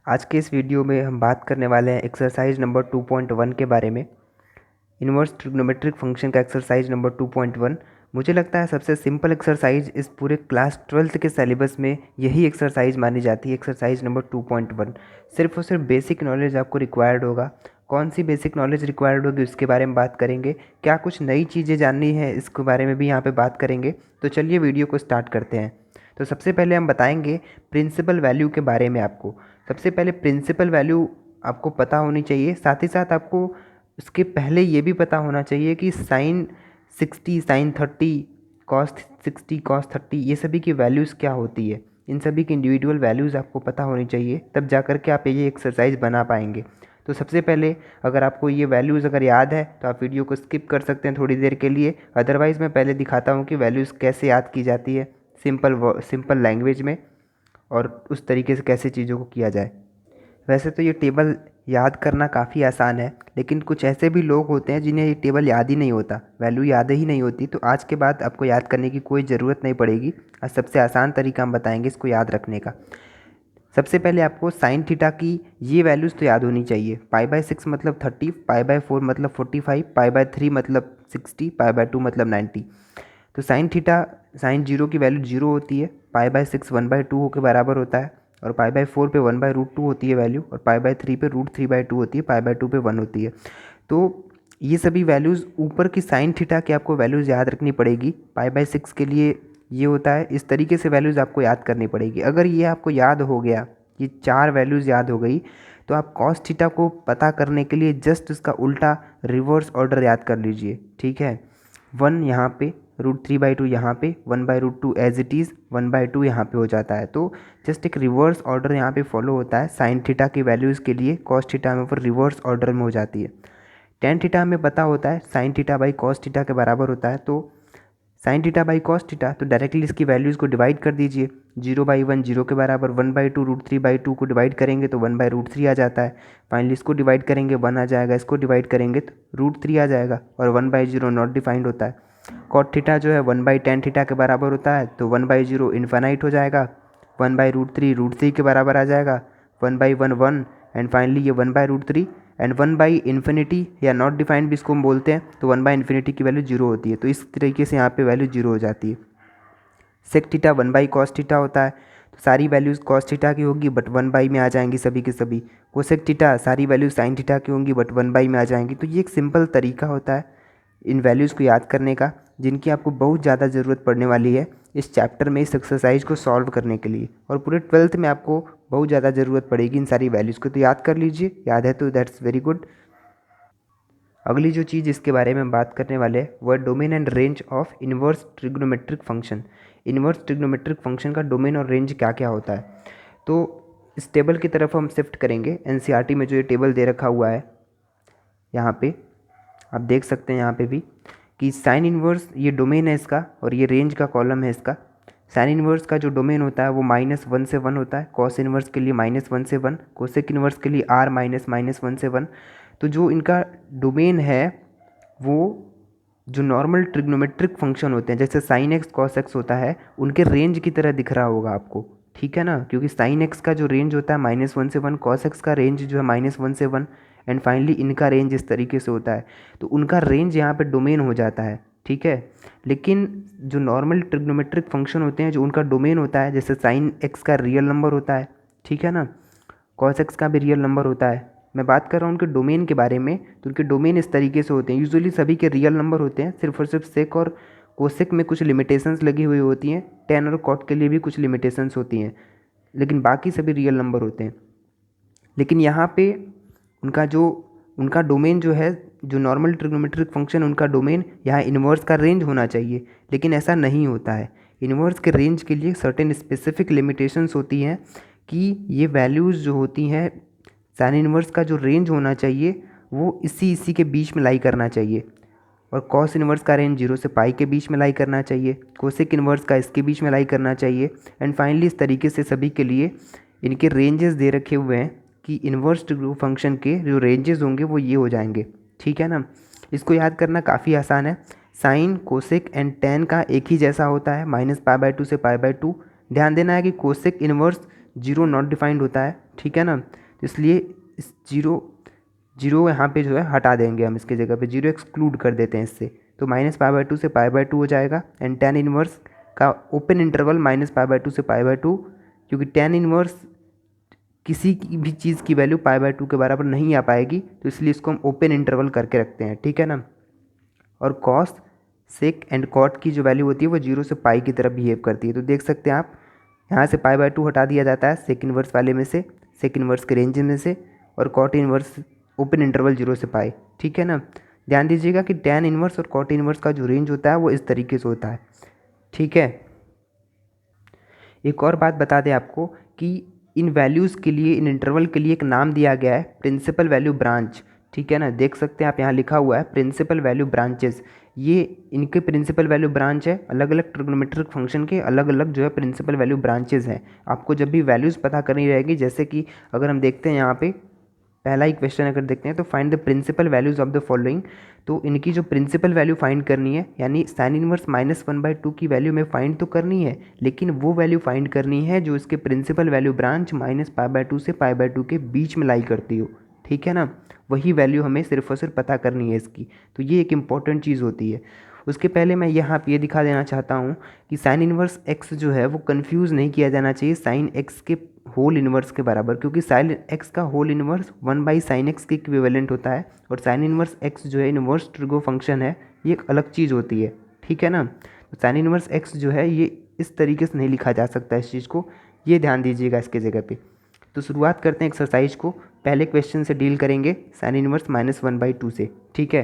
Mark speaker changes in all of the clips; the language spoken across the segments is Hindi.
Speaker 1: आज के इस वीडियो में हम बात करने वाले हैं एक्सरसाइज नंबर 2.1 के बारे में। इन्वर्स ट्रिग्नोमेट्रिक फंक्शन का एक्सरसाइज नंबर 2.1 मुझे लगता है सबसे सिंपल एक्सरसाइज इस पूरे क्लास 12th के सिलेबस में यही एक्सरसाइज मानी जाती है। एक्सरसाइज नंबर 2.1 सिर्फ और सिर्फ बेसिक नॉलेज आपको रिक्वायर्ड होगा। कौन सी बेसिक नॉलेज रिक्वायर्ड होगी उसके बारे में बात करेंगे। क्या कुछ नई चीज़ें जाननी है इसके बारे में भी यहाँ पे बात करेंगे। तो चलिए वीडियो को स्टार्ट करते हैं। तो सबसे पहले हम बताएंगे प्रिंसिपल वैल्यू के बारे में। आपको सबसे पहले प्रिंसिपल वैल्यू आपको पता होनी चाहिए। साथ ही साथ आपको उसके पहले ये भी पता होना चाहिए कि साइन 60, साइन 30, कॉस 60, कॉस 30 ये सभी की वैल्यूज़ क्या होती है। इन सभी की इंडिविजुअल वैल्यूज़ आपको पता होनी चाहिए, तब जा कर के आप ये एक्सरसाइज बना पाएंगे। तो सबसे पहले अगर आपको ये वैल्यूज़ अगर याद है तो आप वीडियो को स्किप कर सकते हैं थोड़ी देर के लिए। अदरवाइज़ मैं पहले दिखाता हूँ कि वैल्यूज़ कैसे याद की जाती है सिंपल लैंग्वेज में, और उस तरीके से कैसे चीज़ों को किया जाए। वैसे तो ये टेबल याद करना काफ़ी आसान है, लेकिन कुछ ऐसे भी लोग होते हैं जिन्हें ये टेबल याद ही नहीं होता, वैल्यू याद ही नहीं होती। तो आज के बाद आपको याद करने की कोई ज़रूरत नहीं पड़ेगी। आज सबसे आसान तरीका हम बताएंगे इसको याद रखने का। सबसे पहले आपको साइन थीटा की ये वैल्यूज़ तो याद होनी चाहिए। पाई/6 मतलब 30, पाई/4 मतलब 45, पाई/3 मतलब 60, पाई/2 मतलब 90। तो साइन थीटा साइन जीरो की वैल्यू 0 होती है, पाई/6 1/2 के बराबर होता है, और पाई/4 पे 1/√2 होती है वैल्यू, और पाई/3 पे √3/2 होती है, पाई/2 पे 1 होती है। तो ये सभी वैल्यूज़ ऊपर की साइन थीटा की आपको वैल्यूज़ याद रखनी पड़ेगी। पाई/6 के लिए ये होता है, इस तरीके से वैल्यूज़ आपको याद करनी पड़ेगी। अगर ये आपको याद हो गया, ये 4 वैल्यूज़ याद हो गई, तो आप कॉस थीटा को पता करने के लिए जस्ट उसका उल्टा रिवर्स ऑर्डर याद कर लीजिए। ठीक है, 1 यहाँ पे, √3/2 यहाँ पे, 1/√2 एज इट इज़, 1/2 यहाँ पे हो जाता है। तो जस्ट एक रिवर्स ऑर्डर यहाँ पे फॉलो होता है। साइन थीटा की वैल्यूज़ के लिए कॉस थीटा में फिर रिवर्स ऑर्डर में हो जाती है। टेन थीटा हमें पता होता है sine theta by cos theta के बराबर होता है। तो sine theta by cos theta, तो डायरेक्टली इसकी वैल्यूज़ को डिवाइड कर दीजिए। 0/1 0 के बराबर, 1/2 √3/2 को डिवाइड करेंगे तो 1/√3 आ जाता है। फाइनली इसको डिवाइड करेंगे 1 आ जाएगा, इसको डिवाइड करेंगे तो √3 आ जाएगा, और 1/0 नॉट डिफाइंड होता है। कॉट थीटा जो है 1/tan थीटा के बराबर होता है, तो 1/0 इन्फाइनाइट हो जाएगा, 1/√3 के बराबर आ जाएगा, 1/1 1, एंड फाइनली ये 1/√3, एंड 1/∞ या नॉट डिफाइंड भी इसको हम बोलते हैं। तो 1/∞ की वैल्यू 0 होती है, तो इस तरीके से यहाँ पे वैल्यू 0 हो जाती है। सेक थीटा 1/cos थीटा होता है, तो सारी वैल्यूज़ cos थीटा की होगी बट 1/, में आ जाएंगी सभी के सभी। कोसेक थीटा सारी वैल्यूज साइन थीटा की होंगी बट 1/, में आ जाएंगी। तो ये एक सिंपल तरीका होता है इन वैल्यूज़ को याद करने का, जिनकी आपको बहुत ज़्यादा ज़रूरत पड़ने वाली है इस चैप्टर में, इस एक्सरसाइज को सॉल्व करने के लिए, और पूरे 12th में आपको बहुत ज़्यादा ज़रूरत पड़ेगी इन सारी वैल्यूज़ को। तो याद कर लीजिए, याद है तो दैट्स वेरी गुड। अगली जो चीज़ इसके बारे में हम बात करने वाले हैं वह domain and range of inverse trigonometric function. Inverse trigonometric function का डोमेन और रेंज क्या क्या होता है, तो इस टेबल की तरफ हम शिफ्ट करेंगे। एनसीईआरटी में जो ये टेबल दे रखा हुआ है यहाँ पे आप देख सकते हैं यहाँ पे भी कि साइन इन्वर्स ये डोमेन है इसका, और ये रेंज का कॉलम है इसका। साइन इन्वर्स का जो डोमेन होता है वो -1 से 1 होता है, कॉस इन्वर्स के लिए -1 से 1, कोसेक इन्वर्स के लिए r -1 से 1। तो जो इनका डोमेन है वो जो नॉर्मल ट्रिग्नोमेट्रिक फंक्शन होते हैं जैसे साइन एक्स कॉस एक्स होता है, उनके रेंज की तरह दिख रहा होगा आपको। ठीक है ना, क्योंकि साइन एक्स का जो रेंज होता है -1 से 1, कॉस एक्स का रेंज जो है -1 से 1, एंड फाइनली इनका रेंज इस तरीके से होता है। तो उनका रेंज यहाँ पे डोमेन हो जाता है। ठीक है, लेकिन जो नॉर्मल ट्रिग्नोमेट्रिक फंक्शन होते हैं जो उनका डोमेन होता है, जैसे साइन एक्स का रियल नंबर होता है, ठीक है ना, कॉस एक्स का भी रियल नंबर होता है। मैं बात कर रहा हूँ उनके डोमेन के बारे में, तो उनके डोमेन इस तरीके से होते हैं। यूजुअली सभी के रियल नंबर होते हैं, सिर्फ और सिर्फ सेक और कोसेक में कुछ लिमिटेशंस लगी हुई होती हैं, टेन और कॉट के लिए भी कुछ लिमिटेशंस होती हैं, लेकिन बाकी सभी रियल नंबर होते हैं। लेकिन यहाँ पे उनका डोमेन जो है, जो नॉर्मल ट्रिग्नोमेट्रिक फंक्शन उनका डोमेन यहाँ इन्वर्स का रेंज होना चाहिए, लेकिन ऐसा नहीं होता है। इन्वर्स के रेंज के लिए सर्टेन स्पेसिफिक लिमिटेशंस होती हैं कि ये वैल्यूज़ जो होती हैं, साइन इन्वर्स का जो रेंज होना चाहिए वो इसी के बीच में लाई करना चाहिए, और कॉस इन्वर्स का रेंज 0 से पाई के बीच में लाई करना चाहिए, कोसेक इन्वर्स का इसके बीच में लाई करना चाहिए, एंड फाइनली इस तरीके से सभी के लिए इनके रेंजेस दे रखे हुए हैं कि इन्वर्स फंक्शन के जो रेंजेस होंगे वो ये हो जाएंगे। ठीक है ना, इसको याद करना काफ़ी आसान है। साइन कोसेक एंड टेन का एक ही जैसा होता है, -π/2 से π/2। ध्यान देना है कि cosec inverse zero not defined होता है, ठीक है ना। तो इसलिए इस जीरो यहाँ पे जो है हटा देंगे हम, इसके जगह पे जीरो एक्सक्लूड कर देते हैं इससे। तो -π/2 से π/2 हो जाएगा। एंड tan इनवर्स का ओपन इंटरवल -π/2 से π/2, क्योंकि tan इनवर्स किसी की भी चीज़ की वैल्यू π/2 के बराबर नहीं आ पाएगी, तो इसलिए इसको हम ओपन इंटरवल करके रखते हैं, ठीक है ना। और कॉस, सेक एंड कॉट की जो वैल्यू होती है वो 0 से पाई की तरफ बिहेव करती है। तो देख सकते हैं आप, यहाँ से π/2 हटा दिया जाता है सेक इनवर्स वाले में से, सेक इनवर्स के रेंज में से, और कॉट इनवर्स ओपन इंटरवल 0 से पाई, ठीक है ना। ध्यान दीजिएगा कि टैन इनवर्स और कॉट इनवर्स का जो रेंज होता है वो इस तरीके से होता है, ठीक है। एक और बात बता दें आपको कि इन वैल्यूज़ के लिए, इन इंटरवल के लिए एक नाम दिया गया है, प्रिंसिपल वैल्यू ब्रांच, ठीक है ना। देख सकते हैं आप, यहाँ लिखा हुआ है प्रिंसिपल वैल्यू ब्रांचेस। ये इनके प्रिंसिपल वैल्यू ब्रांच है, अलग अलग ट्रिग्नोमेट्रिक फंक्शन के अलग अलग जो है प्रिंसिपल वैल्यू ब्रांचेस हैं। आपको जब भी वैल्यूज़ पता करनी रहेगी, जैसे कि अगर हम देखते हैं यहाँ पे पहला ही क्वेश्चन अगर देखते हैं तो find the principal values of the following. तो इनकी जो प्रिंसिपल वैल्यू फाइंड करनी है, यानी साइन इनवर्स -1/2 की वैल्यू में फाइंड तो करनी है, लेकिन वो वैल्यू फाइंड करनी है जो इसके प्रिंसिपल वैल्यू ब्रांच -π/2 से π/2 के बीच में लाई करती हो, ठीक है ना। वही वैल्यू हमें सिर्फ और सिर्फ पता करनी है इसकी। तो ये एक इम्पॉर्टेंट चीज़ होती है। उसके पहले मैं यहाँ पे ये दिखा देना चाहता हूँ कि साइन इनवर्स एक्स जो है वो कंफ्यूज नहीं किया जाना चाहिए साइन एक्स के होल इनवर्स के बराबर, क्योंकि साइन एक्स का होल इनवर्स 1/sin x के इक्विवेलेंट होता है, और साइन इनवर्स एक्स जो है इनवर्स ट्रिगो फंक्शन है, ये एक अलग चीज़ होती है, ठीक है ना। तो साइन इनवर्स एक्स जो है ये इस तरीके से नहीं लिखा जा सकता इस चीज़ को, ये ध्यान दीजिएगा इसके जगह पे। तो शुरुआत करते हैं एक्सरसाइज को। पहले क्वेश्चन से डील करेंगे साइन इनवर्स -1/2 से, ठीक है।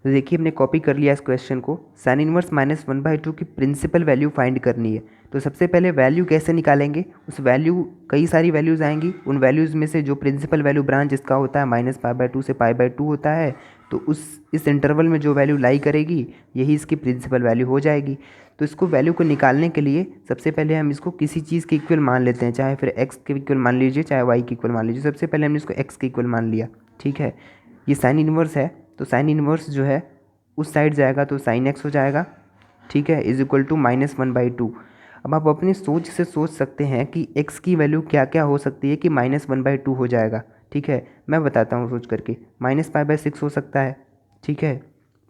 Speaker 1: तो देखिए हमने कॉपी कर लिया इस क्वेश्चन को। साइन इनवर्स -1/2 की प्रिंसिपल वैल्यू फाइंड करनी है। तो सबसे पहले वैल्यू कैसे निकालेंगे, उस वैल्यू, कई सारी वैल्यूज़ आएंगी, उन वैल्यूज़ में से जो प्रिंसिपल वैल्यू ब्रांच इसका होता है -π/2 से π/2 होता है, तो इस इंटरवल में जो वैल्यू लाई करेगी यही इसकी प्रिंसिपल वैल्यू हो जाएगी। तो इसको वैल्यू को निकालने के लिए सबसे पहले हम इसको किसी चीज़ के इक्वल मान लेते हैं, चाहे फिर एक्स के इक्वल मान लीजिए, चाहे वाई के इक्वल मान लीजिए। सबसे पहले हमने इसको एक्स के इक्वल मान लिया, ठीक है। ये साइन इनवर्स है, तो साइन इनवर्स जो है उस साइड जाएगा तो साइन एक्स हो जाएगा, ठीक है, इज इक्वल टू -1/2। अब आप अपनी सोच से सोच सकते हैं कि x की वैल्यू क्या क्या हो सकती है कि -1/2 हो जाएगा, ठीक है। मैं बताता हूँ सोच करके, -π/6 हो सकता है, ठीक है,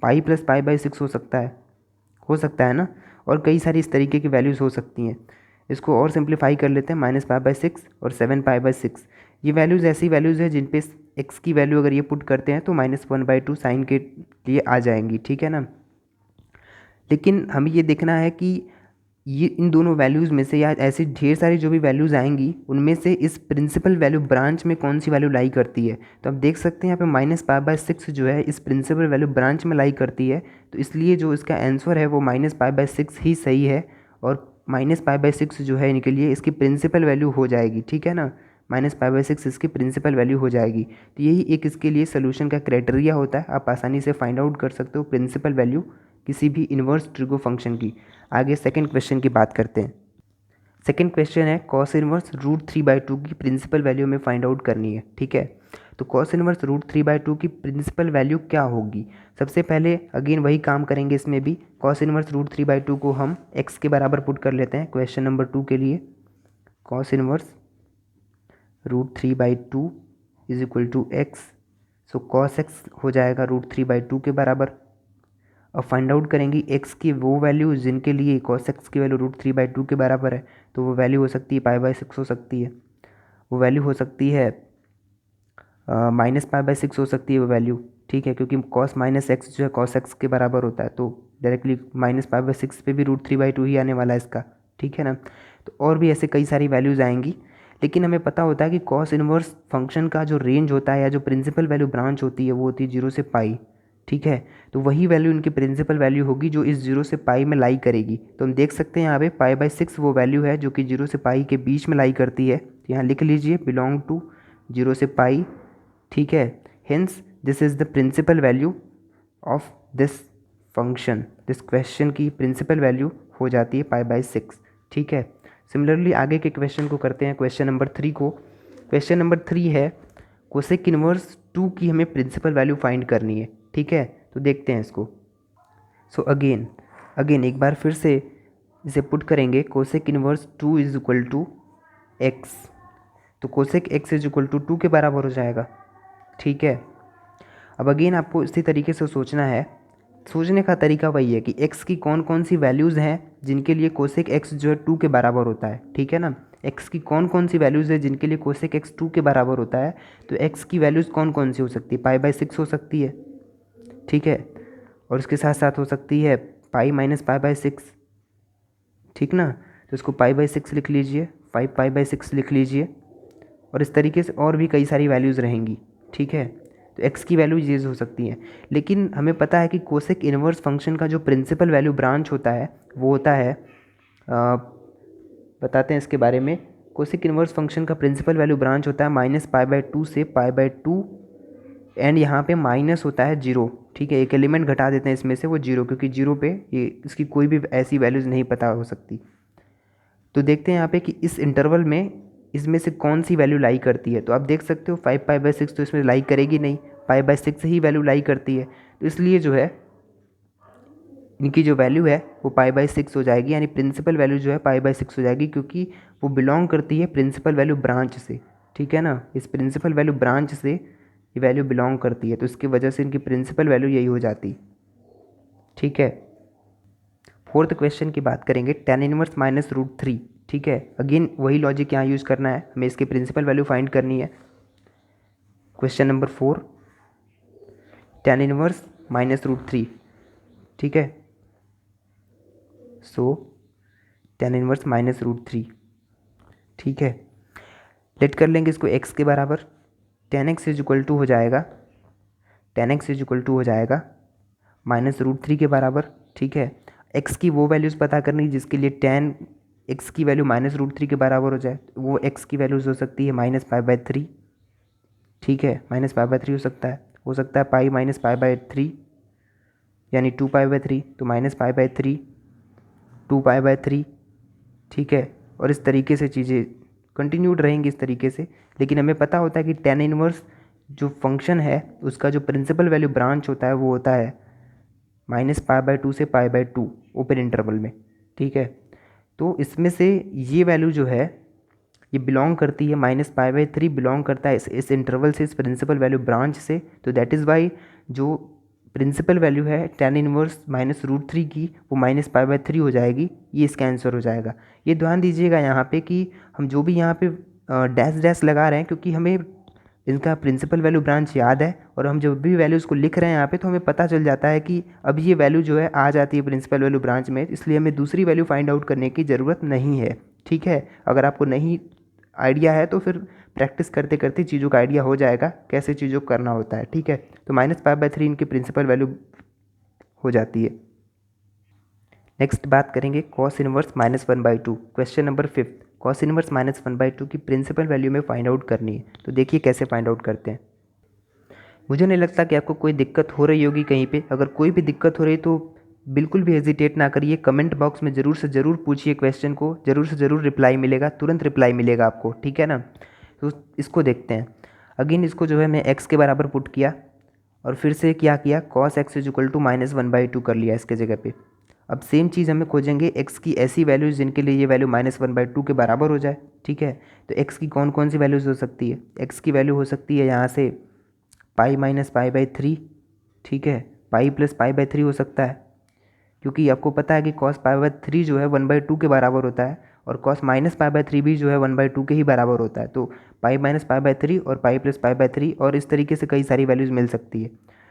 Speaker 1: पाई प्लस π/6 हो सकता है ना, और कई सारी इस तरीके की वैल्यूज़ हो सकती हैं। इसको और सिंप्लीफाई कर लेते हैं, -π/6 और 7π/6। ये वैल्यूज़ ऐसी वैल्यूज़ है जिन पे x की वैल्यू अगर ये पुट करते हैं तो -1/2 साइन के लिए आ जाएंगी, ठीक है ना। लेकिन हमें ये देखना है कि ये इन दोनों वैल्यूज़ में से या ऐसी ढेर सारी जो भी वैल्यूज़ आएंगी उनमें से इस प्रिंसिपल वैल्यू ब्रांच में कौन सी वैल्यू लाई करती है। तो आप देख सकते हैं यहाँ पे -π/6 जो है इस प्रिंसिपल वैल्यू ब्रांच में लाई करती है, तो इसलिए जो इसका आंसर है वो -π/6 ही सही है, और -π/6 जो है इनके लिए इसकी प्रिंसिपल वैल्यू हो जाएगी, ठीक है ना। -π/6 इसकी प्रिंसिपल वैल्यू हो जाएगी। तो यही एक इसके लिए सोल्यूशन का क्राइटेरिया होता है, आप आसानी से फाइंड आउट कर सकते हो प्रिंसिपल वैल्यू किसी भी इन्वर्स ट्रिगो फंक्शन की। आगे सेकंड क्वेश्चन की बात करते हैं। सेकंड क्वेश्चन है कॉस इनवर्स √3/2 की प्रिंसिपल वैल्यू में फाइंड आउट करनी है, ठीक है। तो कॉस इनवर्स √3/2 की प्रिंसिपल वैल्यू क्या होगी। सबसे पहले अगेन वही काम करेंगे इसमें भी, कॉस इनवर्स √3/2 को हम x के बराबर पुट कर लेते हैं क्वेश्चन नंबर 2 के लिए। Cos inverse √3/2 is equal to x, so cos x हो जाएगा √3/2 के बराबर। अब फाइंड आउट करेंगे x की वो वैल्यू जिनके लिए cos x की वैल्यू √3/2 के बराबर है। तो वो वैल्यू हो सकती है π/6 हो सकती है, वो वैल्यू हो सकती है -π/6 हो सकती है वो वैल्यू, ठीक है, क्योंकि cos -x जो है cos x के बराबर होता है, तो डायरेक्टली -π/6 पे भी √3/2 ही आने वाला है इसका, ठीक है ना। तो और भी ऐसे कई सारी वैल्यूज़ आएंगी, लेकिन हमें पता होता है कि cos इनवर्स फंक्शन का जो रेंज होता है या जो प्रिंसिपल वैल्यू ब्रांच होती है वो होती है 0 से पाई, ठीक है। तो वही वैल्यू इनकी प्रिंसिपल वैल्यू होगी जो इस 0 से पाई में लाई करेगी। तो हम देख सकते हैं यहाँ पे π/6 वो वैल्यू है जो कि 0 से पाई के बीच में लाई करती है। तो यहाँ लिख लीजिए बिलोंग टू 0 से पाई, ठीक है। Hence this is the principal value of this function, this question की प्रिंसिपल वैल्यू हो जाती है π/6, ठीक है। सिमिलरली आगे के क्वेश्चन को करते हैं, क्वेश्चन नंबर 3 को। क्वेश्चन नंबर 3 है कोसेक इनवर्स 2 की हमें प्रिंसिपल वैल्यू फाइंड करनी है, ठीक है। तो देखते हैं इसको। सो अगेन एक बार फिर से इसे पुट करेंगे, cosec inverse 2 is equal to x, तो cosec x is equal to 2 के बराबर हो जाएगा। ठीक है, अब अगेन आपको इसी तरीके से सोचना है। सोचने का तरीका वही है कि x की कौन कौन सी वैल्यूज़ हैं जिनके लिए कोसेक x जो है 2 के बराबर होता है। ठीक है ना, x की कौन कौन सी वैल्यूज़ है जिनके लिए कोसेक x 2 के बराबर होता है। तो x की वैल्यूज़ कौन कौन सी हो सकती है, π/6 हो सकती है। ठीक है, और उसके साथ साथ हो सकती है π-π/6। ठीक ना, तो इसको π/6 लिख लीजिए, 5π/6 लिख लीजिए, और इस तरीके से और भी कई सारी वैल्यूज़ रहेंगी। ठीक है, तो x की वैल्यू ये हो सकती हैं। लेकिन हमें पता है कि कोसेक इन्वर्स फंक्शन का जो प्रिंसिपल वैल्यू ब्रांच होता है वो होता है, बताते हैं इसके बारे में। कोसेक इन्वर्स फंक्शन का प्रिंसिपल वैल्यू ब्रांच होता है -π/2 से π/2, एंड यहाँ पे माइनस होता है 0। ठीक है, एक एलिमेंट घटा देते हैं इसमें से, वो 0, क्योंकि 0 पे ये इसकी कोई भी ऐसी वैल्यूज़ नहीं पता हो सकती। तो देखते हैं यहाँ पे कि इस इंटरवल में इसमें से कौन सी वैल्यू लाई करती है। तो आप देख सकते हो 5π/6 तो इसमें लाई करेगी नहीं, π/6 ही वैल्यू लाई करती है। तो इसलिए जो है इनकी जो वैल्यू है वो π/6 हो जाएगी, यानी प्रिंसिपल वैल्यू जो है π/6 हो जाएगी, क्योंकि वो बिलोंग करती है प्रिंसिपल वैल्यू ब्रांच से। ठीक है ना, इस प्रिंसिपल वैल्यू ब्रांच से ये वैल्यू बिलोंग करती है, तो इसकी वजह से इनकी प्रिंसिपल वैल्यू यही हो जाती। ठीक है, फोर्थ क्वेश्चन की बात करेंगे, tan इनवर्स -√3। ठीक है, अगेन वही लॉजिक यहाँ यूज़ करना है, हमें इसकी प्रिंसिपल वैल्यू फाइंड करनी है। Question number 4, tan inverse -√3। ठीक है, सो tan इनवर्स -√3। ठीक है, लेट कर लेंगे इसको x के बराबर। tan x is equal to हो जाएगा, tan x is equal to हो जाएगा -√3 के बराबर। ठीक है, x की वो वैल्यूज़ पता करनी जिसके लिए tan x की वैल्यू -√3 के बराबर हो जाए। वो x की वैल्यूज़ हो सकती है -π/3। ठीक है, -π/3 हो सकता है π-π/3, यानी 2π/3, तो -π/3, 2π/3। ठीक है, और इस तरीके से चीज़ें कंटिन्यूड रहेंगी इस तरीके से। लेकिन हमें पता होता है कि tan इनवर्स जो फंक्शन है उसका जो प्रिंसिपल वैल्यू ब्रांच होता है वो होता है -π/2 से π/2 ओपन इंटरवल में। ठीक है, तो इसमें से ये वैल्यू जो है ये बिलोंग करती है, -π/3 बिलोंग करता है इस इंटरवल से, इस प्रिंसिपल वैल्यू ब्रांच से। तो दैट इज़ वाई जो प्रिंसिपल वैल्यू है tan इनवर्स -√3 की वो -π/3 हो जाएगी। ये इसका आंसर हो जाएगा। ये ध्यान दीजिएगा यहाँ पे कि हम जो भी यहाँ पे डैश डैश लगा रहे हैं, क्योंकि हमें इनका प्रिंसिपल वैल्यू ब्रांच याद है, और हम जब भी वैल्यूज़ को लिख रहे हैं यहाँ पे तो हमें पता चल जाता है कि अब ये वैल्यू जो है आ जाती है प्रिंसिपल वैल्यू ब्रांच में, इसलिए हमें दूसरी वैल्यू फाइंड आउट करने की ज़रूरत नहीं है। ठीक है, अगर आपको नहीं आइडिया है तो फिर प्रैक्टिस करते करते चीज़ों का आइडिया हो जाएगा कैसे चीज़ों को करना होता है। ठीक है, तो -π/3 इनकी प्रिंसिपल वैल्यू हो जाती है। नेक्स्ट बात करेंगे cos inverse -1/2। Question number 5, cos inverse -1/2 की प्रिंसिपल वैल्यू में फाइंड आउट करनी है। तो देखिए कैसे फाइंड आउट करते हैं। मुझे नहीं लगता कि आपको कोई दिक्कत हो रही होगी कहीं पे। अगर कोई भी दिक्कत हो रही है तो बिल्कुल भी हेजिटेट ना करिए, कमेंट बॉक्स में ज़रूर से ज़रूर पूछिए क्वेश्चन को, ज़रूर से ज़रूर रिप्लाई मिलेगा, तुरंत रिप्लाई मिलेगा आपको। ठीक है ना, तो इसको देखते हैं। अगेन इसको जो है मैं x के बराबर पुट किया, और फिर से क्या किया, cos x is equal to -1/2 कर लिया इसके जगह पे। अब सेम चीज़ हमें खोजेंगे x की ऐसी वैल्यूज़ जिनके लिए ये वैल्यू -1/2 के बराबर हो जाए। ठीक है, तो x की कौन कौन सी वैल्यूज़ हो सकती है। x की वैल्यू हो सकती है यहाँ से π-π/3। ठीक है, π+π/3 हो सकता है, क्योंकि आपको पता है कि cos π/3 जो है 1/2 के बराबर होता है, और cos -π/3 भी जो है 1/2 के ही बराबर होता है। तो π-π/3 और π+π/3, और इस तरीके से कई सारी वैल्यूज़ मिल सकती है।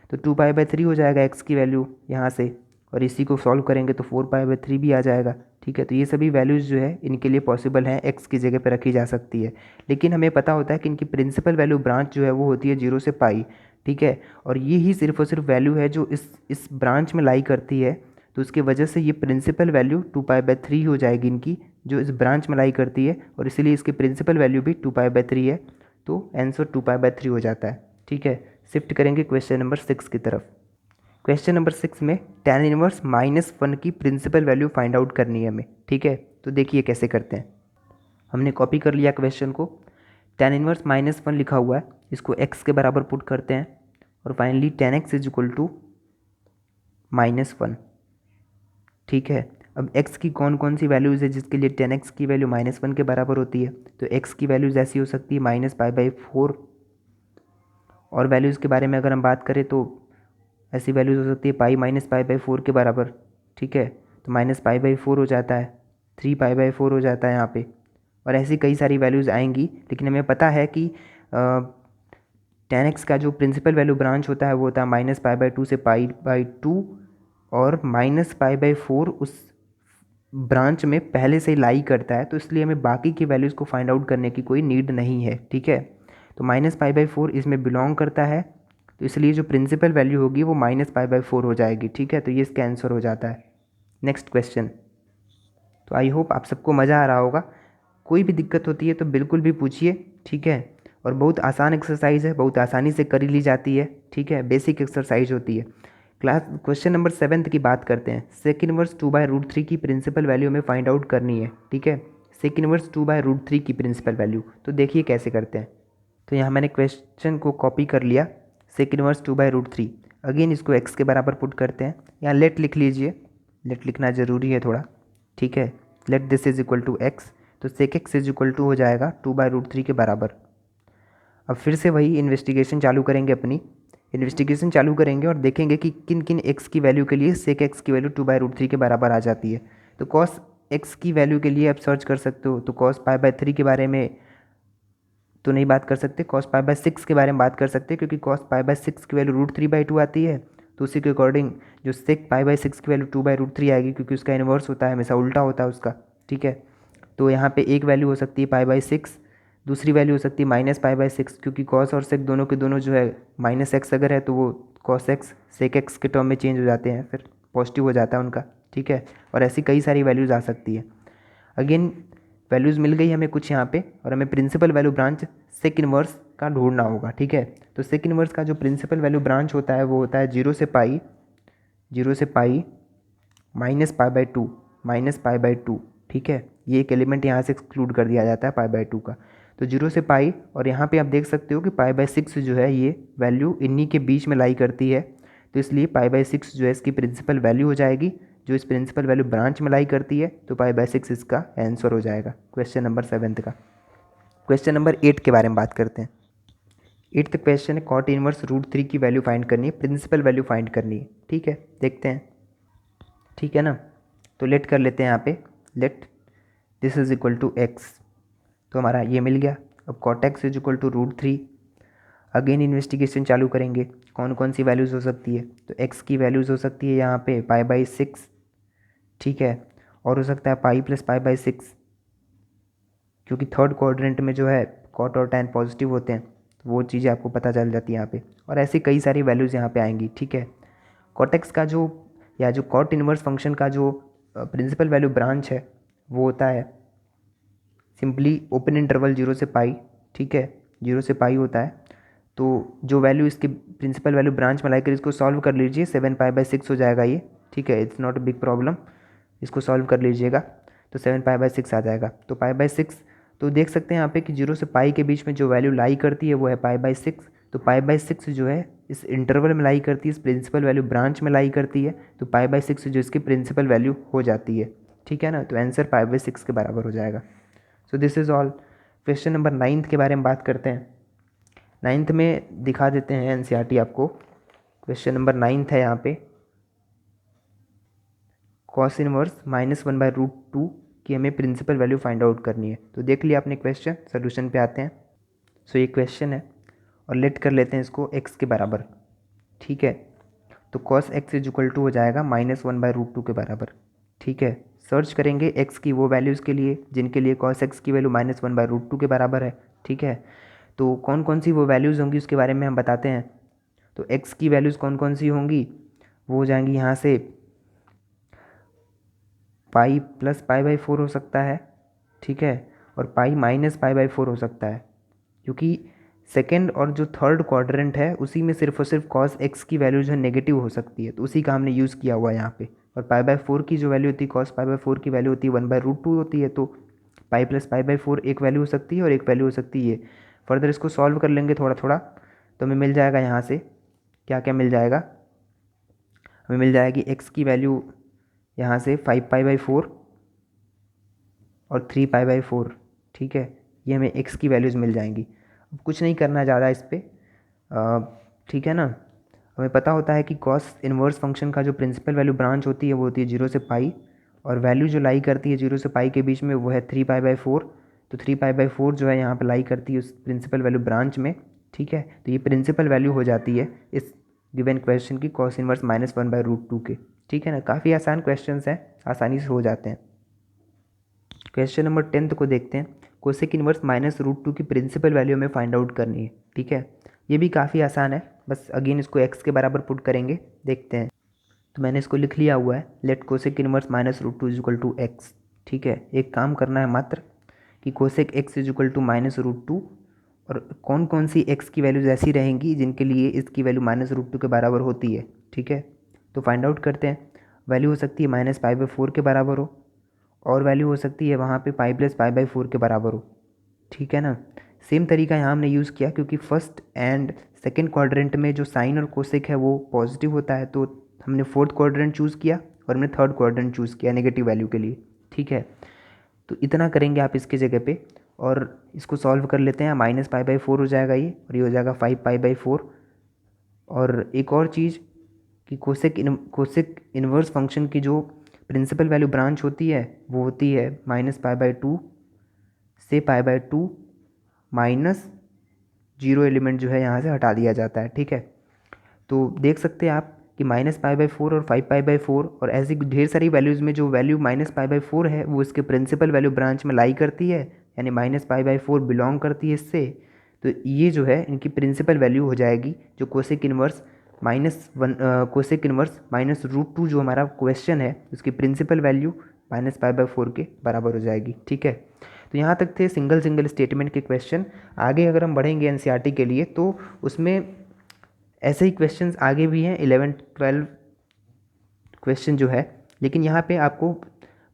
Speaker 1: तो 2π/3 हो जाएगा x की वैल्यू यहाँ से, और इसी को सॉल्व करेंगे तो 4π/3 भी आ जाएगा। ठीक है, तो ये सभी वैल्यूज़ जो है इनके लिए पॉसिबल हैं, x की जगह पर रखी जा सकती है। लेकिन हमें पता होता है कि इनकी प्रिंसिपल वैल्यू ब्रांच जो है वो होती है 0 से π। ठीक है, और ये ही सिर्फ और सिर्फ वैल्यू है जो इस ब्रांच में लाई करती है। तो उसकी वजह से ये प्रिंसिपल वैल्यू 2π/3 हो जाएगी इनकी, जो इस ब्रांच में लाई करती है, और इसीलिए इसकी प्रिंसिपल वैल्यू भी 2π/3 है। तो आंसर 2π/3 हो जाता है। ठीक है, शिफ्ट करेंगे क्वेश्चन नंबर 6 की तरफ। क्वेश्चन नंबर 6 में tan इनवर्स -1 की प्रिंसिपल वैल्यू फाइंड आउट करनी है हमें। ठीक है, तो देखिए कैसे करते हैं। हमने कॉपी कर लिया क्वेश्चन को, tan इनवर्स -1 लिखा हुआ है, इसको x के बराबर पुट करते हैं, और finally tan x is equal to -1। ठीक है, अब x की कौन कौन सी वैल्यूज़ है जिसके लिए 10x की वैल्यू -1 के बराबर होती है, तो x की वैल्यूज़ ऐसी हो सकती है -π/4। और वैल्यूज़ के बारे में अगर हम बात करें तो ऐसी वैल्यूज़ हो सकती है पाई -π/4 के बराबर, ठीक है, तो -π/4 हो जाता है, 3π/4 हो जाता है यहाँ पे। और ऐसी कई सारी वैल्यूज़ आएंगी, लेकिन हमें पता है कि 10x का जो प्रिंसिपल वैल्यू ब्रांच होता है वो होता है -π/2 से π/2, और -π/4 उस ब्रांच में पहले से लाई करता है, तो इसलिए हमें बाकी की वैल्यूज़ को फाइंड आउट करने की कोई नीड नहीं है, ठीक है। तो -π/4 इसमें बिलोंग करता है, तो इसलिए जो प्रिंसिपल वैल्यू होगी वो -π/4 हो जाएगी, ठीक है। तो ये इसका आंसर हो जाता है। Next question. तो आई होप आप सबको मज़ा आ रहा होगा। कोई भी दिक्कत होती है तो बिल्कुल भी पूछिए, ठीक है। और बहुत आसान एक्सरसाइज है, बहुत आसानी से कर ली जाती है, ठीक है, बेसिक एक्सरसाइज होती है। क्वेश्चन नंबर 7 की बात करते हैं। सेक इनवर्स 2/√3 की प्रिंसिपल वैल्यू हमें फाइंड आउट करनी है, ठीक है। सेक इनवर्स 2/√3 की प्रिंसिपल वैल्यू, तो देखिए कैसे करते हैं। तो यहाँ मैंने क्वेश्चन को कॉपी कर लिया, सेक इनवर्स 2/√3। अगेन इसको x के बराबर पुट करते हैं। यहाँ लेट लिख लीजिए, लेट लिखना ज़रूरी है थोड़ा, ठीक है। Let this is equal to x, तो sec x is equal to हो जाएगा 2/√3 के बराबर। अब फिर से वही इन्वेस्टिगेशन चालू करेंगे, अपनी इन्वेस्टिगेशन चालू करेंगे और देखेंगे कि किन किन x की वैल्यू के लिए सेक x की वैल्यू 2/√3 के बराबर आ जाती है। तो cos x की वैल्यू के लिए आप सर्च कर सकते हो, तो cos π/3 के बारे में तो नहीं बात कर सकते, cos π/6 के बारे में बात कर सकते हैं, क्योंकि cos π/6 की वैल्यू √3/2 आती है। तो उसी के अकॉर्डिंग जो सेक π/6 की वैल्यू 2/√3 आएगी, क्योंकि उसका इन्वर्स होता है, हमेशा उल्टा होता है उसका, ठीक है। तो यहाँ पे एक वैल्यू हो सकती है π/6, दूसरी वैल्यू हो सकती है -π/6, क्योंकि cos और sec दोनों के दोनों जो है -x अगर है तो वो cos x sec x के टर्म में चेंज हो जाते हैं, फिर पॉजिटिव हो जाता है उनका, ठीक है। और ऐसी कई सारी वैल्यूज़ आ सकती है। अगेन वैल्यूज़ मिल गई हमें कुछ यहाँ पे, और हमें principal value branch sec inverse का ढूंढना होगा, ठीक है। तो सेक इनवर्स का जो प्रिंसिपल वैल्यू ब्रांच होता है वो होता है 0 से पाई -π/2, ठीक है। ये एक एलिमेंट यहाँ से एक्सक्लूड कर दिया जाता है π/2 का। तो 0 से पाई, और यहाँ पे आप देख सकते हो कि π/6 जो है ये वैल्यू इन्हीं के बीच में लाई करती है, तो इसलिए π/6 जो है इसकी प्रिंसिपल वैल्यू हो जाएगी, जो इस प्रिंसिपल वैल्यू ब्रांच में लाई करती है, तो π/6 इसका आंसर हो जाएगा क्वेश्चन नंबर 7 का। क्वेश्चन नंबर 8 के बारे में बात करते हैं। 8th क्वेश्चन है कॉट इनवर्स √3 की वैल्यू फाइंड करनी है, प्रिंसिपल वैल्यू फाइंड करनी है, ठीक है। देखते हैं, ठीक है ना। तो लेट कर लेते हैं यहाँ पे, let this is equal to x, तो हमारा ये मिल गया। अब cot x is equal to √3। Again investigation चालू करेंगे, कौन कौन सी वैल्यूज़ हो सकती है। तो x की वैल्यूज़ हो सकती है यहाँ पे π/6, ठीक है, और हो सकता है पाई प्लस π/6, क्योंकि थर्ड क्वाड्रेंट में जो है कॉट और टैन पॉजिटिव होते हैं, तो वो चीज़ें आपको पता चल जाती है यहाँ पे। और ऐसी कई सारी वैल्यूज़ यहाँ पे आएंगी, ठीक है। कॉट एक्स का जो, या जो कॉट इनवर्स फंक्शन का जो प्रिंसिपल वैल्यू ब्रांच है वो होता है सिंपली ओपन इंटरवल 0 से पाई, ठीक है, 0 से पाई होता है। तो जो वैल्यू इसकी प्रिंसिपल वैल्यू ब्रांच में लाकर इसको सॉल्व कर लीजिए, 7π/6 हो जाएगा ये, ठीक है। It's not a big problem, इसको सॉल्व कर लीजिएगा तो 7π/6 आ जाएगा। तो π/6, तो देख सकते हैं यहाँ पे कि 0 से पाई के बीच में जो वैल्यू लाई करती है वो है π/6। तो π/6 जो है इस इंटरवल में लाई करती है, इस प्रिंसिपल वैल्यू ब्रांच में लाई करती है, तो π/6 जो इसकी प्रिंसिपल वैल्यू हो जाती है, ठीक है ना। तो आंसर π/6 के बराबर हो जाएगा। So this is all. Question number 9 के बारे में बात करते हैं। 9th में दिखा देते हैं एनसीईआरटी आपको। क्वेश्चन नंबर 9 है यहाँ पे, कॉस इनवर्स -1/√2 की हमें प्रिंसिपल वैल्यू फाइंड आउट करनी है। तो देख लिया आपने क्वेश्चन, सोल्यूशन पे आते हैं। सो ये क्वेश्चन है, और लेट कर लेते हैं इसको x के बराबर, ठीक है। तो cos x is equal to हो जाएगा -1/√2 के बराबर, ठीक है। सर्च करेंगे x की वो वैल्यूज़ के लिए जिनके लिए cos x की वैल्यू -1/√2 के बराबर है, ठीक है। तो कौन कौन सी वो वैल्यूज़ होंगी उसके बारे में हम बताते हैं। तो x की वैल्यूज़ कौन कौन सी होंगी, वो हो जाएंगी यहाँ से पाई प्लस π/4 हो सकता है, ठीक है, और पाई माइनस π/4 हो सकता है, क्योंकि सेकेंड और जो थर्ड क्वाड्रेंट है उसी में सिर्फ और सिर्फ cos x की वैल्यू जो है नेगेटिव हो सकती है, तो उसी का हमने यूज़ किया हुआ है यहाँ पे। और π/4 की जो वैल्यू होती है, cos π/4 की वैल्यू होती है 1/√2 होती है, तो पाई प्लस π/4 एक वैल्यू हो सकती है और एक वैल्यू हो सकती है ये। फर्दर इसको सॉल्व कर लेंगे थोड़ा थोड़ा, तो हमें मिल जाएगा यहाँ से क्या क्या मिल जाएगा। हमें मिल जाएगी x की वैल्यू यहाँ से 5π/4 और 3π/4, ठीक है। ये हमें x की वैल्यूज़ मिल जाएंगी। अब कुछ नहीं करना ज़्यादा इस पर, ठीक है ना। हमें पता होता है कि कॉस इन्वर्स फंक्शन का जो प्रिंसिपल वैल्यू ब्रांच होती है वो होती है 0 से पाई, और वैल्यू जो लाई करती है 0 से पाई के बीच में वो है 3π/4। तो 3π/4 जो है यहाँ पर लाई करती है उस प्रिंसिपल वैल्यू ब्रांच में, ठीक है। तो ये प्रिंसिपल वैल्यू हो जाती है इस गिवन क्वेश्चन की कॉस इन्वर्स -1/√2 के, ठीक है ना। काफ़ी आसान क्वेश्चन हैं, आसानी से हो जाते हैं। क्वेश्चन नंबर 10 को देखते हैं। कोसेक इन्वर्स -√2 की प्रिंसिपल वैल्यू हमें फाइंड आउट करनी है, ठीक है। ये भी काफ़ी आसान है, बस अगेन इसको x के बराबर पुट करेंगे, देखते हैं। तो मैंने इसको लिख लिया हुआ है, let cosec inverse -√2 is equal to x, ठीक है। एक काम करना है मात्र कि cosec x is equal to -√2, और कौन कौन सी x की वैल्यूज ऐसी रहेंगी जिनके लिए इसकी वैल्यू -√2 के बराबर होती है, ठीक है। तो फाइंड आउट करते हैं। वैल्यू हो सकती है -π/4 के बराबर हो, और वैल्यू हो सकती है वहाँ पे पाई प्लस π/4 के बराबर हो, ठीक है ना। सेम तरीका यहाँ हमने यूज़ किया क्योंकि फर्स्ट एंड सेकेंड क्वाड्रेंट में जो साइन और कोसेक है वो पॉजिटिव होता है, तो हमने फोर्थ क्वाड्रेंट चूज़ किया और हमने थर्ड क्वाड्रेंट चूज़ किया नेगेटिव वैल्यू के लिए, ठीक है। तो इतना करेंगे आप इसके जगह पे, और इसको सॉल्व कर लेते हैं। -π/4 हो जाएगा ये, और ये हो जाएगा 5π/4। और एक और चीज़ कि कोसेक इन्वर्स फंक्शन की जो प्रिंसिपल वैल्यू ब्रांच होती है वो होती है -π/2 से π/2 माइनस 0 एलिमेंट जो है यहाँ से हटा दिया जाता है, ठीक है। तो देख सकते हैं आप कि -π/4 और 5π/4 और ऐसी ढेर सारी वैल्यूज़ में जो वैल्यू -π/4 है वो इसके प्रिंसिपल वैल्यू ब्रांच में लाई करती है, यानी -π/4 बिलोंग करती है इससे। तो ये जो है इनकी प्रिंसिपल वैल्यू हो जाएगी जो कोसेक इन्वर्स कोसेक इन्वर्स -√2 जो हमारा क्वेश्चन है उसकी प्रिंसिपल वैल्यू -π/4 के बराबर हो जाएगी, ठीक है। तो यहाँ तक थे सिंगल स्टेटमेंट के क्वेश्चन। आगे अगर हम बढ़ेंगे एनसीईआरटी के लिए तो उसमें ऐसे ही क्वेश्चंस आगे भी हैं, 11-12 क्वेश्चन जो है, लेकिन यहाँ पे आपको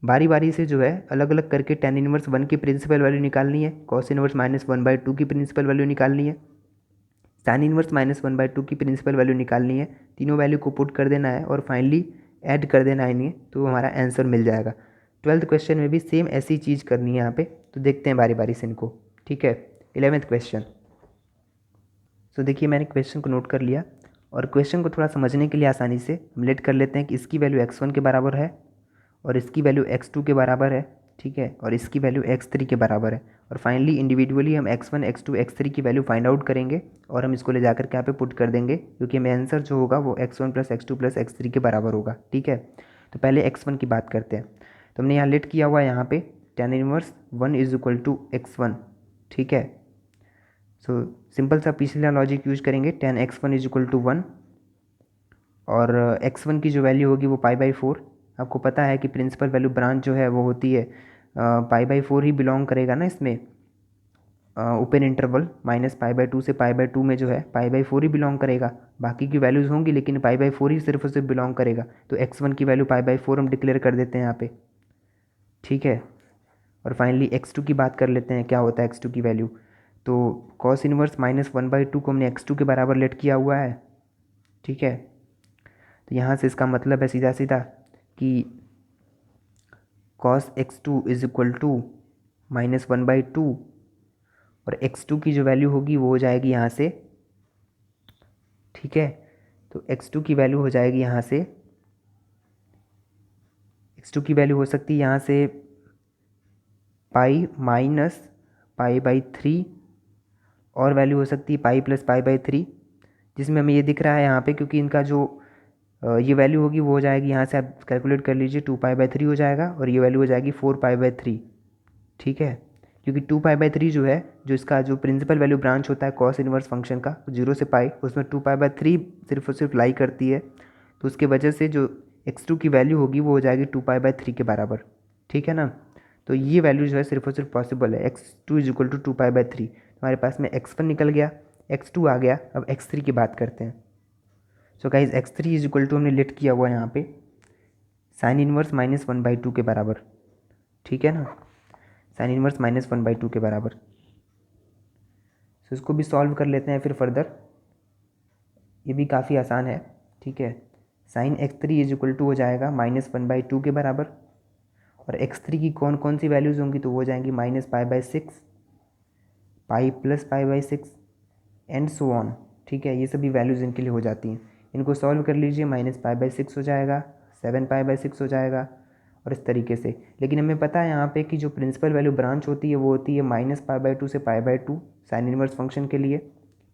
Speaker 1: बारी बारी से जो है अलग अलग करके tan इनवर्स 1 की प्रिंसिपल वैल्यू निकालनी है, cos इनवर्स -1/2 की प्रिंसिपल वैल्यू निकालनी है, tan इनवर्स -1/2 की प्रिंसिपल वैल्यू निकालनी है। तीनों वैल्यू को पुट कर देना है और फाइनली ऐड कर देना है इन्हें, तो हमारा आंसर मिल जाएगा। 12th क्वेश्चन में भी सेम ऐसी चीज़ करनी है यहाँ पे, तो देखते हैं बारी बारी से इनको, ठीक है। 11th question. तो देखिए मैंने क्वेश्चन को नोट कर लिया, और क्वेश्चन को थोड़ा समझने के लिए आसानी से हम लेट कर लेते हैं कि इसकी वैल्यू x1 के बराबर है और इसकी वैल्यू x2 के बराबर है, ठीक है, और इसकी वैल्यू x3 के बराबर है। और फाइनली इंडिविजुअली हम x1, x2, x3 की वैल्यू फाइंड आउट करेंगे और हम इसको ले जाकर के यहाँ पे पुट कर देंगे, क्योंकि हमें आंसर जो होगा वो x1 + x2 + x3 के बराबर होगा, ठीक है। तो पहले x1 की बात करते हैं। तो हमने यहाँ लेट किया हुआ है यहाँ पे tan inverse 1 is equal to x1, ठीक है। सो सिंपल सा पिछला लॉजिक यूज करेंगे, tan x1 is equal to 1, और x1 की जो वैल्यू होगी वो π/4। आपको पता है कि प्रिंसिपल वैल्यू ब्रांच जो है वो होती है π/4 ही बिलोंग करेगा ना इसमें, ओपन इंटरवल -π/2 से π/2 में जो है π/4 ही बिलोंग करेगा। बाकी की वैल्यूज़ होंगी लेकिन π/4 ही सिर्फ और सिर्फ बिलोंग करेगा। तो x1 की वैल्यू π/4 हम डिक्लेयर कर देते हैं यहाँ पे, ठीक है। और फाइनली x2 की बात कर लेते हैं, क्या होता है x2 की वैल्यू। तो cos इनवर्स -1/2 को हमने x2 के बराबर लेट किया हुआ है, ठीक है। तो यहाँ से इसका मतलब है सीधा सीधा कि cos x2 is equal to -1/2, और x2 की जो वैल्यू होगी वो हो जाएगी यहाँ से, ठीक है। तो x2 की वैल्यू हो जाएगी यहाँ से, x2 की वैल्यू हो सकती है यहाँ से पाई माइनस π/3, और वैल्यू हो सकती है पाई प्लस π/3, जिसमें हमें ये दिख रहा है यहाँ पे, क्योंकि इनका जो ये वैल्यू होगी वो हो जाएगी यहाँ से, आप कैलकुलेट कर लीजिए, 2π/3 हो जाएगा, और ये वैल्यू हो जाएगी 4π/3, ठीक है। क्योंकि 2π/3 जो है, जो इसका जो प्रिंसिपल वैल्यू ब्रांच होता है कॉस इनवर्स फंक्शन का 0 से पाई, उसमें 2π/3 सिर्फ और सिर्फ लाई करती है, तो उसके वजह से जो x2 की वैल्यू होगी वो हो जाएगी 2π/3 के बराबर, ठीक है ना। तो ये वैल्यू जो है सिर्फ और सिर्फ पॉसिबल है, x2 इज इक्वल टू 2π/3। हमारे पास में x1 निकल गया, x2 आ गया। अब x3 की बात करते हैं। So guys x3 is equal to हमने लेट किया हुआ है यहाँ पे साइन इनवर्स -1/2 के बराबर, ठीक है ना, साइन इनवर्स -1/2 के बराबर। सो इसको भी सॉल्व कर लेते हैं फिर फर्दर, ये भी काफ़ी आसान है, ठीक है। Sign x3 is equal to हो जाएगा -1/2 के बराबर, और x3 की कौन कौन सी वैल्यूज़ होंगी, तो वो हो जाएंगी -π/6, pi plus π/6 and so on. ठीक है, ये सभी वैल्यूज़ इनके लिए हो जाती हैं। इनको सॉल्व कर लीजिए, -π/6 हो जाएगा, 7π/6 हो जाएगा, और इस तरीके से। लेकिन हमें पता है यहाँ पे कि जो प्रिंसिपल वैल्यू ब्रांच होती है वो होती है -π/2 से π/2 साइन इनवर्स फंक्शन के लिए।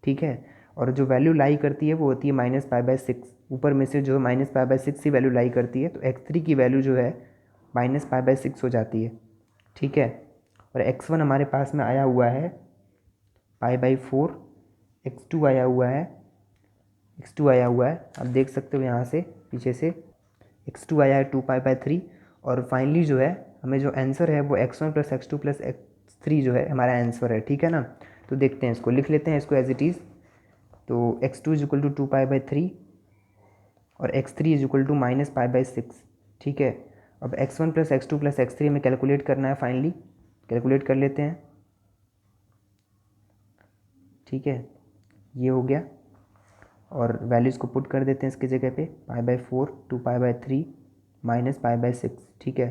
Speaker 1: ठीक है, और जो वैल्यू लाई करती है वो होती है -π/6, ऊपर में से जो -π/6 की वैल्यू लाई करती है, तो x3 की वैल्यू जो है -π/6 हो जाती है। ठीक है, और x1 हमारे पास में आया हुआ है π/4, x2 आया हुआ है, आप देख सकते हो यहाँ से पीछे से x2 आया है 2π/3, और फाइनली जो है हमें जो आंसर है वो x1 + x2 + x3 जो है हमारा आंसर है। ठीक है ना, तो देखते हैं, इसको लिख लेते हैं इसको एज इट इज़। तो x2 = 2π/3 और x3 = -π/6। ठीक है, अब x1 + x2 + x3 हमें कैलकुलेट करना है, फाइनली कैलकुलेट कर लेते हैं। ठीक है, ये हो गया, और वैल्यूज़ को पुट कर देते हैं इसकी जगह पे, π/4, 2π/3 -π/6। ठीक है,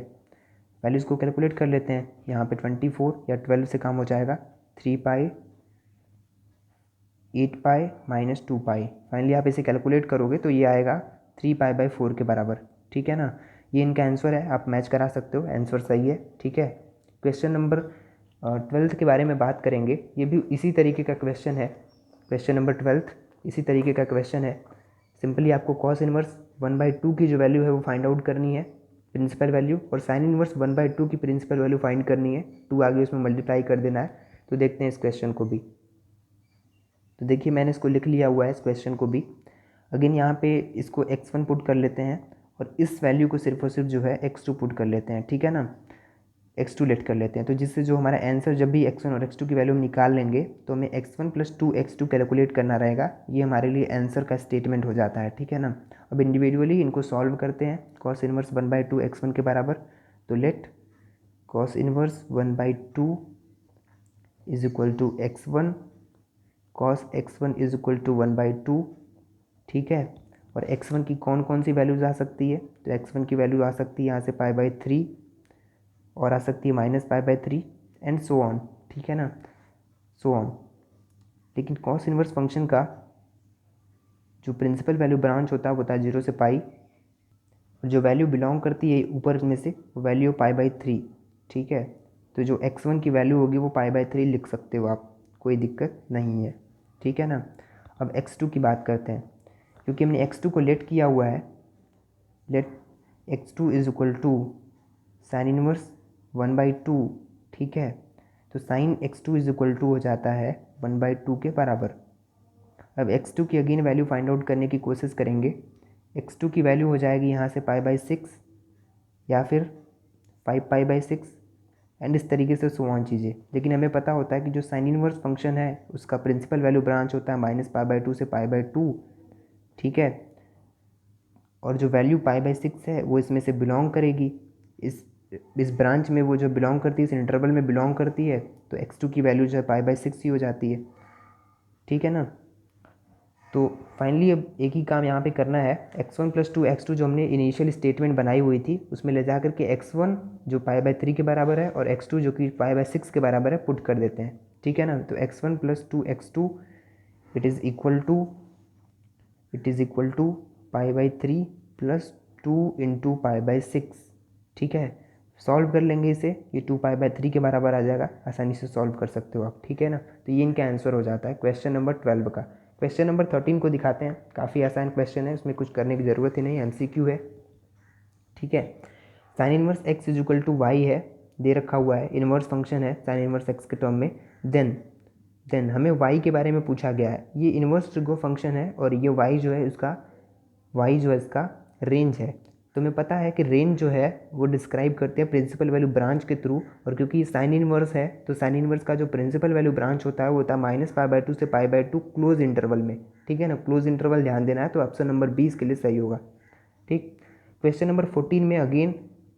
Speaker 1: वैल्यूज़ को कैलकुलेट कर लेते हैं। यहाँ पे 24 या 12 से काम हो जाएगा, 3π, 8π -2π। फाइनली आप इसे कैलकुलेट करोगे तो ये आएगा 3π/4 के बराबर। ठीक है ना, ये इनका आंसर है, आप मैच करा सकते हो, आंसर सही है। ठीक है, क्वेश्चन नंबर 12 के बारे में बात करेंगे। ये भी इसी तरीके का क्वेश्चन है, क्वेश्चन नंबर 12 इसी तरीके का क्वेश्चन है। सिंपली आपको कॉस इनवर्स 1/2 की जो वैल्यू है वो फाइंड आउट करनी है, प्रिंसिपल वैल्यू, और साइन इनवर्स 1/2 की प्रिंसिपल वैल्यू फाइंड करनी है, 2 आगे उसमें मल्टीप्लाई कर देना है। तो देखते हैं इस क्वेश्चन को भी। तो देखिए मैंने इसको लिख लिया हुआ है इस क्वेश्चन को भी। अगेन यहाँ पे इसको x1 पुट कर लेते हैं, और इस वैल्यू को सिर्फ और सिर्फ जो है x2 पुट कर लेते हैं। ठीक है ना, x2 लेट कर लेते हैं, तो जिससे जो हमारा आंसर, जब भी x1 और x2 की वैल्यू हम निकाल लेंगे तो हमें x1 + 2x2 कैलकुलेट करना रहेगा। ये हमारे लिए आंसर का स्टेटमेंट हो जाता है। ठीक है ना, अब इंडिविजुअली इनको सॉल्व करते हैं। कॉस इनवर्स 1/2 x1 के बराबर, तो let cos inverse 1/2 is equal to x1, cos x1 is equal to 1/2। ठीक है, और x1 की कौन कौन सी वैल्यूज आ सकती है, तो x1 की वैल्यू आ सकती है यहाँ से π/3, और आ सकती है -π/3 एंड सो ऑन। ठीक है ना, सो ऑन। लेकिन कॉस इनवर्स फंक्शन का जो प्रिंसिपल वैल्यू ब्रांच होता है वो होता है 0 से π, और जो वैल्यू बिलोंग करती है ऊपर में से वो वैल्यू π/3। ठीक है, तो जो x1 की वैल्यू होगी वो π/3 लिख सकते हो आप, कोई दिक्कत नहीं है। ठीक है ना, अब x2 की बात करते हैं, क्योंकि हमने x2 को लेट किया हुआ है। Let x2 is equal to sine inverse 1/2। ठीक है, तो sign x2 is equal to हो जाता है 1/2 के बराबर। अब x2 की अगेन वैल्यू फाइंड आउट करने की कोशिश करेंगे। x2 की वैल्यू हो जाएगी यहाँ से π/6 या फिर 5π/6 एंड इस तरीके से सो ऑन चीज़ें। लेकिन हमें पता होता है कि जो साइन इनवर्स फंक्शन है उसका प्रिंसिपल वैल्यू ब्रांच होता है -π/2 से π/2। ठीक है, और जो वैल्यू π/6 है वो इसमें से बिलोंग करेगी, इस ब्रांच में वो जो बिलोंग करती है, इस इंटरवल में बिलोंग करती है, तो x2 की वैल्यू जो है π/6 ही हो जाती है। ठीक है ना, तो फाइनली अब एक ही काम यहाँ पे करना है, x1 + 2x2 जो हमने इनिशियल स्टेटमेंट बनाई हुई थी उसमें ले जा करके x1 जो π/3 के बराबर है और x2 जो कि π/6 के बराबर है पुट कर देते हैं। ठीक है ना, तो x1 + 2x2 it is equal to π/3 + 2 × π/6। ठीक है, सॉल्व कर लेंगे इसे, ये 2π/3 के बराबर आ जाएगा, आसानी से सॉल्व कर सकते हो आप। ठीक है ना, तो ये इनका आंसर हो जाता है क्वेश्चन नंबर 12 का। क्वेश्चन नंबर 13 को दिखाते हैं, काफ़ी आसान क्वेश्चन है, उसमें कुछ करने की ज़रूरत ही नहीं, MCQ है। ठीक है, sine inverse x is equal to y है, दे रखा हुआ है, इनवर्स फंक्शन है साइन इनवर्स x के टर्म में। देन हमें y के बारे में पूछा गया है, ये इनवर्स ट्रिगो फंक्शन है और ये y जो है इसका रेंज है। तो हमें पता है कि रेंज जो है वो डिस्क्राइब करते हैं प्रिंसिपल वैल्यू ब्रांच के थ्रू, और क्योंकि साइन इनवर्स है तो साइन इनवर्स का जो प्रिंसिपल वैल्यू ब्रांच होता है वो होता है -π/2 से π/2 क्लोज इंटरवल में। ठीक है ना, क्लोज इंटरवल ध्यान देना है, तो ऑप्शन नंबर 20 के लिए सही होगा। ठीक, क्वेश्चन नंबर 14 में अगेन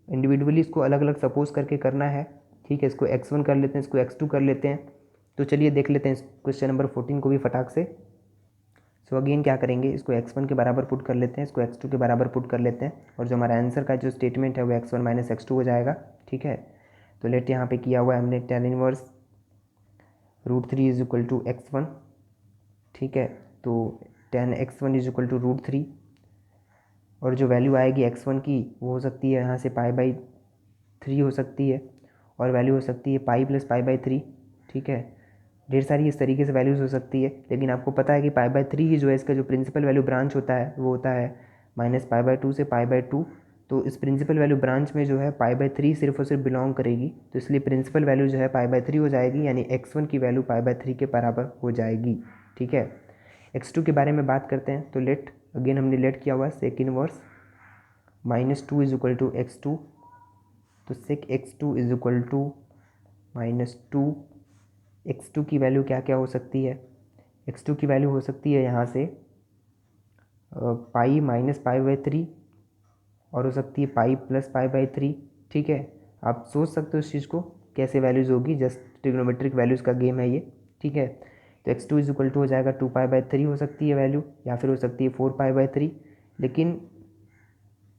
Speaker 1: इंडिविजुअली इसको अलग अलग सपोज करके करना है। ठीक है, इसको x1 कर लेते हैं, इसको x2 कर लेते हैं। तो चलिए देख लेते हैं क्वेश्चन नंबर 14 को भी फटाक से। सो अगेन क्या करेंगे, इसको x1 के बराबर पुट कर लेते हैं, इसको x2 के बराबर पुट कर लेते हैं, और जो हमारा आंसर का जो स्टेटमेंट है वो x1 माइनस x2 हो जाएगा। ठीक है, तो लेट यहाँ पे किया हुआ है हमने tan inverse √3 is equal to x1। ठीक है, तो tan x1 is equal to √3, और जो वैल्यू आएगी x1 की वो हो सकती है यहाँ से π/3 हो सकती है, और वैल्यू हो सकती है पाई प्लस π/3। ठीक है, ढेर सारी इस तरीके से वैल्यूज़ हो सकती है, लेकिन आपको पता है कि π/3 ही जो है इसका जो प्रिंसिपल वैल्यू ब्रांच होता है वो होता है -π/2 से π/2। तो इस प्रिंसिपल वैल्यू ब्रांच में जो है π/3 सिर्फ और सिर्फ बिलोंग करेगी, तो इसलिए प्रिंसिपल वैल्यू जो है π/3 हो जाएगी, यानी x1 की वैल्यू π/3 के बराबर हो जाएगी। ठीक है, x2 के बारे में बात करते हैं, तो लेट अगेन हमने लेट किया हुआ है sec inverse -2 is equal to x2, तो सेक x2 is equal to -2। x2 की वैल्यू क्या क्या हो सकती है, x2 की वैल्यू हो सकती है यहाँ से पाई माइनस π/3, और हो सकती है पाई प्लस π/3। ठीक है, आप सोच सकते हो इस चीज़ को कैसे वैल्यूज़ होगी, जस्ट ट्रिग्नोमेट्रिक वैल्यूज़ का गेम है ये। ठीक है, तो x2 इज इक्वल टू हो जाएगा 2π/3 हो सकती है वैल्यू, या फिर हो सकती है 4π/3।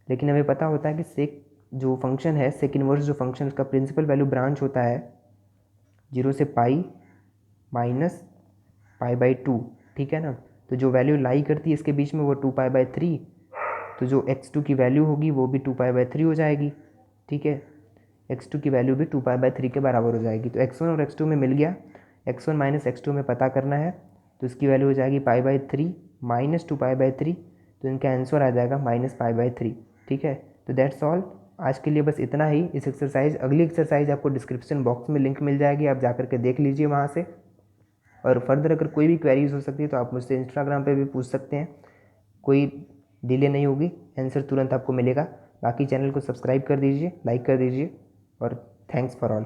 Speaker 1: लेकिन हमें पता होता है कि सेक जो फंक्शन है, सेक इनवर्स जो फंक्शन, उसका प्रिंसिपल वैल्यू ब्रांच होता है 0 से पाई माइनस π/2। ठीक है ना, तो जो वैल्यू लाई करती है इसके बीच में वो 2π/3, तो जो x2 की वैल्यू होगी वो भी 2π/3 हो जाएगी। ठीक है, x2 की वैल्यू भी 2π/3 के बराबर हो जाएगी। तो x1 और x2 में मिल गया, x1 माइनस x2 में पता करना है, तो इसकी वैल्यू हो जाएगी π/3 माइनस 2π/3, तो इनका आंसर आ जाएगा -π/3। ठीक है, तो दैट्स ऑल, आज के लिए बस इतना ही। इस एक्सरसाइज, अगली एक्सरसाइज आपको डिस्क्रिप्शन बॉक्स में लिंक मिल जाएगी, आप जा करके देख लीजिए वहाँ से। और फर्दर अगर कोई भी क्वेरीज हो सकती है तो आप मुझसे इंस्टाग्राम पे भी पूछ सकते हैं, कोई डिले नहीं होगी, आंसर तुरंत आपको मिलेगा। बाकी चैनल को सब्सक्राइब कर दीजिए, लाइक कर दीजिए, और थैंक्स फॉर ऑल।